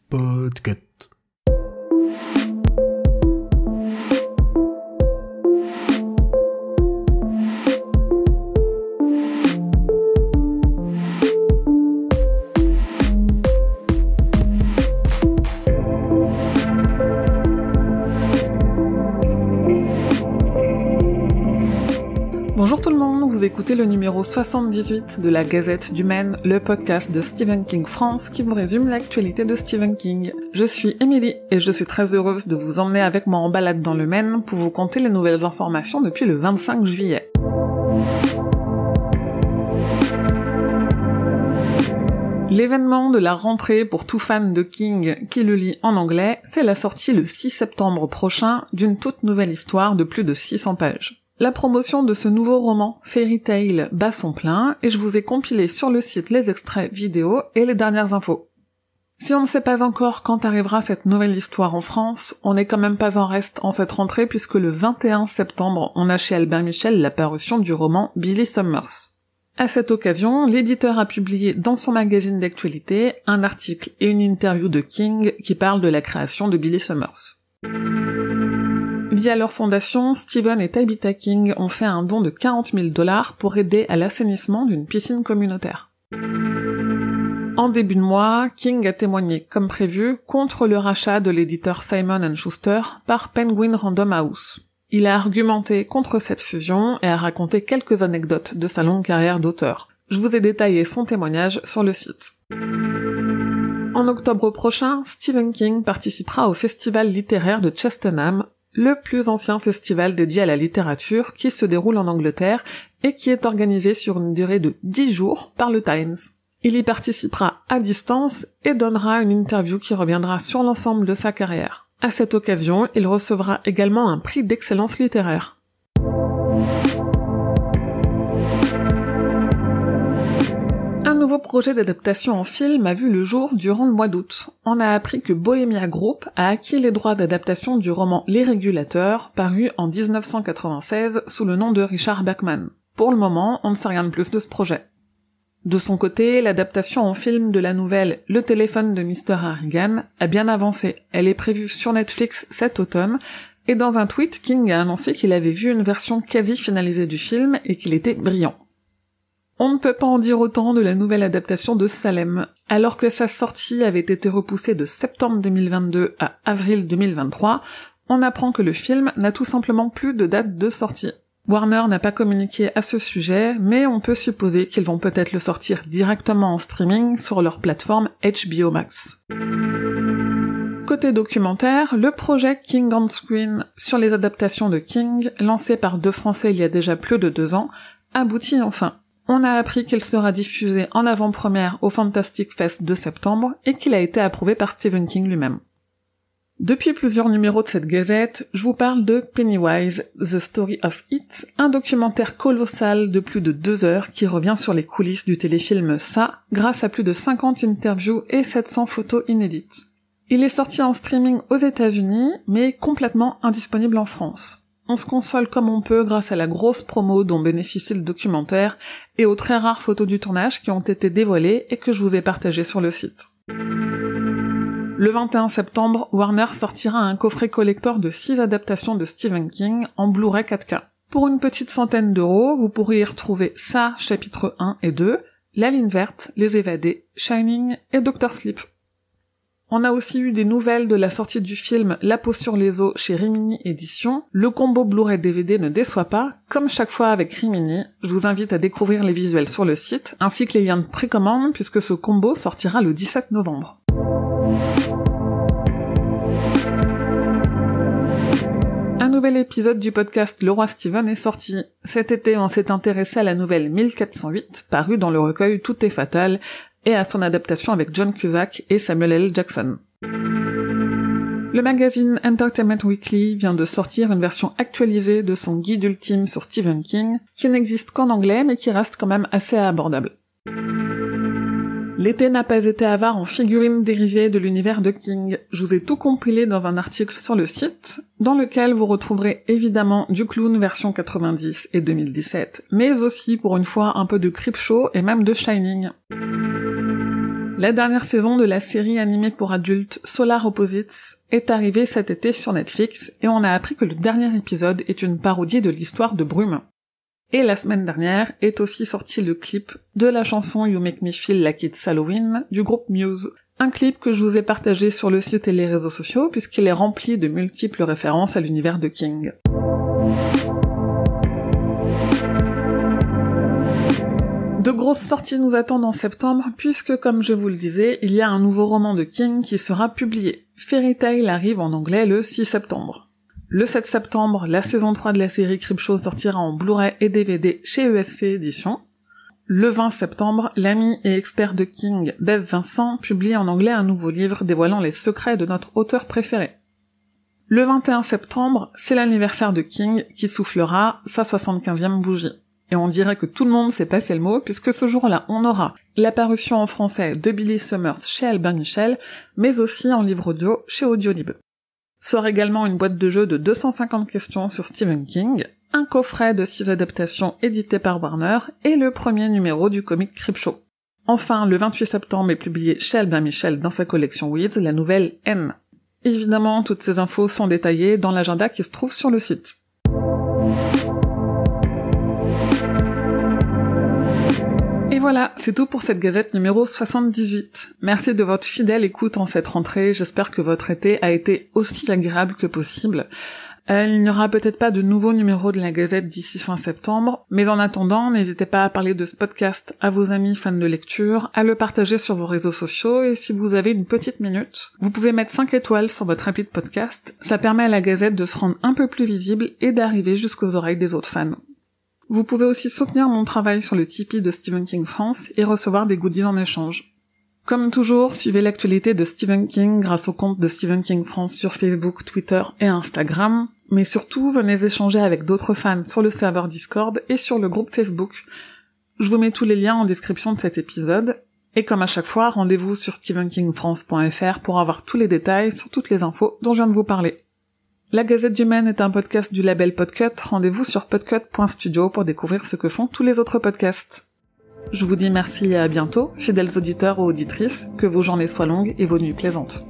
Podcast. Bonjour tout le monde, vous écoutez le numéro 78 de la Gazette du Maine, le podcast de Stephen King France qui vous résume l'actualité de Stephen King. Je suis Émilie et je suis très heureuse de vous emmener avec moi en balade dans le Maine pour vous conter les nouvelles informations depuis le 25 juillet. L'événement de la rentrée pour tout fan de King qui le lit en anglais, c'est la sortie le 6 septembre prochain d'une toute nouvelle histoire de plus de 600 pages. La promotion de ce nouveau roman, Fairy Tail, bat son plein, et je vous ai compilé sur le site les extraits vidéo et les dernières infos. Si on ne sait pas encore quand arrivera cette nouvelle histoire en France, on n'est quand même pas en reste en cette rentrée puisque le 21 septembre, on a chez Albert Michel la parution du roman Billy Summers. À cette occasion, l'éditeur a publié dans son magazine d'actualité un article et une interview de King qui parlent de la création de Billy Summers. Via leur fondation, Stephen et Tabitha King ont fait un don de $40,000 pour aider à l'assainissement d'une piscine communautaire. En début de mois, King a témoigné, comme prévu, contre le rachat de l'éditeur Simon & Schuster par Penguin Random House. Il a argumenté contre cette fusion et a raconté quelques anecdotes de sa longue carrière d'auteur. Je vous ai détaillé son témoignage sur le site. En octobre prochain, Stephen King participera au festival littéraire de Cheltenham, le plus ancien festival dédié à la littérature qui se déroule en Angleterre et qui est organisé sur une durée de 10 jours par le Times. Il y participera à distance et donnera une interview qui reviendra sur l'ensemble de sa carrière. À cette occasion, il recevra également un prix d'excellence littéraire. Un nouveau projet d'adaptation en film a vu le jour durant le mois d'août. On a appris que Bohemia Group a acquis les droits d'adaptation du roman Les Régulateurs, paru en 1996 sous le nom de Richard Bachman. Pour le moment, on ne sait rien de plus de ce projet. De son côté, l'adaptation en film de la nouvelle Le téléphone de Mr. Harrigan a bien avancé. Elle est prévue sur Netflix cet automne, et dans un tweet, King a annoncé qu'il avait vu une version quasi finalisée du film et qu'il était brillant. On ne peut pas en dire autant de la nouvelle adaptation de Salem. Alors que sa sortie avait été repoussée de septembre 2022 à avril 2023, on apprend que le film n'a tout simplement plus de date de sortie. Warner n'a pas communiqué à ce sujet, mais on peut supposer qu'ils vont peut-être le sortir directement en streaming sur leur plateforme HBO Max. Côté documentaire, le projet King on Screen sur les adaptations de King, lancé par deux Français il y a déjà plus de 2 ans, aboutit enfin. On a appris qu'il sera diffusé en avant-première au Fantastic Fest de septembre et qu'il a été approuvé par Stephen King lui-même. Depuis plusieurs numéros de cette gazette, je vous parle de Pennywise, The Story of It, un documentaire colossal de plus de 2 heures qui revient sur les coulisses du téléfilm Ça, grâce à plus de 50 interviews et 700 photos inédites. Il est sorti en streaming aux États-Unis, mais complètement indisponible en France. On se console comme on peut grâce à la grosse promo dont bénéficie le documentaire et aux très rares photos du tournage qui ont été dévoilées et que je vous ai partagées sur le site. Le 21 septembre, Warner sortira un coffret collector de 6 adaptations de Stephen King en Blu-ray 4K. Pour une petite centaine d'euros, vous pourrez y retrouver Ça, chapitres 1 et 2, La Ligne Verte, Les Évadés, Shining et Dr. Sleep. On a aussi eu des nouvelles de la sortie du film La peau sur les os chez Rimini Éditions. Le combo Blu-ray DVD ne déçoit pas, comme chaque fois avec Rimini. Je vous invite à découvrir les visuels sur le site, ainsi que les liens de précommande, puisque ce combo sortira le 17 novembre. Un nouvel épisode du podcast Le Roi Stephen est sorti. Cet été, on s'est intéressé à la nouvelle 1408, parue dans le recueil Tout est fatal, et à son adaptation avec John Cusack et Samuel L. Jackson. Le magazine Entertainment Weekly vient de sortir une version actualisée de son guide ultime sur Stephen King, qui n'existe qu'en anglais mais qui reste quand même assez abordable. L'été n'a pas été avare en figurines dérivées de l'univers de King. Je vous ai tout compilé dans un article sur le site, dans lequel vous retrouverez évidemment du Clown version 90 et 2017, mais aussi pour une fois un peu de Creepshow et même de Shining. La dernière saison de la série animée pour adultes Solar Opposites est arrivée cet été sur Netflix et on a appris que le dernier épisode est une parodie de l'histoire de Brume. Et la semaine dernière est aussi sorti le clip de la chanson You Make Me Feel Like It's Halloween du groupe Muse. Un clip que je vous ai partagé sur le site et les réseaux sociaux puisqu'il est rempli de multiples références à l'univers de King. De grosses sorties nous attendent en septembre puisque, comme je vous le disais, il y a un nouveau roman de King qui sera publié. Fairy Tail arrive en anglais le 6 septembre. Le 7 septembre, la saison 3 de la série Creepshow sortira en Blu-ray et DVD chez ESC Éditions. Le 20 septembre, l'ami et expert de King, Bev Vincent, publie en anglais un nouveau livre dévoilant les secrets de notre auteur préféré. Le 21 septembre, c'est l'anniversaire de King qui soufflera sa 75e bougie. Et on dirait que tout le monde sait passer le mot, puisque ce jour-là, on aura la parution en français de Billy Summers chez Albin Michel, mais aussi en livre audio chez Audiolib. Sort également une boîte de jeux de 250 questions sur Stephen King, un coffret de 6 adaptations édité par Warner, et le premier numéro du comic Creepshow. Enfin, le 28 septembre est publié chez Albin Michel dans sa collection Weeds, la nouvelle N. Évidemment, toutes ces infos sont détaillées dans l'agenda qui se trouve sur le site. Et voilà, c'est tout pour cette gazette numéro 78. Merci de votre fidèle écoute en cette rentrée, j'espère que votre été a été aussi agréable que possible. Il n'y aura peut-être pas de nouveaux numéros de la gazette d'ici fin septembre, mais en attendant, n'hésitez pas à parler de ce podcast à vos amis fans de lecture, à le partager sur vos réseaux sociaux, et si vous avez une petite minute, vous pouvez mettre 5 étoiles sur votre appli de podcast, ça permet à la gazette de se rendre un peu plus visible et d'arriver jusqu'aux oreilles des autres fans. Vous pouvez aussi soutenir mon travail sur le Tipeee de Stephen King France et recevoir des goodies en échange. Comme toujours, suivez l'actualité de Stephen King grâce au compte de Stephen King France sur Facebook, Twitter et Instagram, mais surtout venez échanger avec d'autres fans sur le serveur Discord et sur le groupe Facebook. Je vous mets tous les liens en description de cet épisode, et comme à chaque fois, rendez-vous sur stephenkingfrance.fr pour avoir tous les détails sur toutes les infos dont je viens de vous parler. La Gazette du Maine est un podcast du label Podcut, rendez-vous sur podcut.studio pour découvrir ce que font tous les autres podcasts. Je vous dis merci et à bientôt, fidèles auditeurs ou auditrices, que vos journées soient longues et vos nuits plaisantes.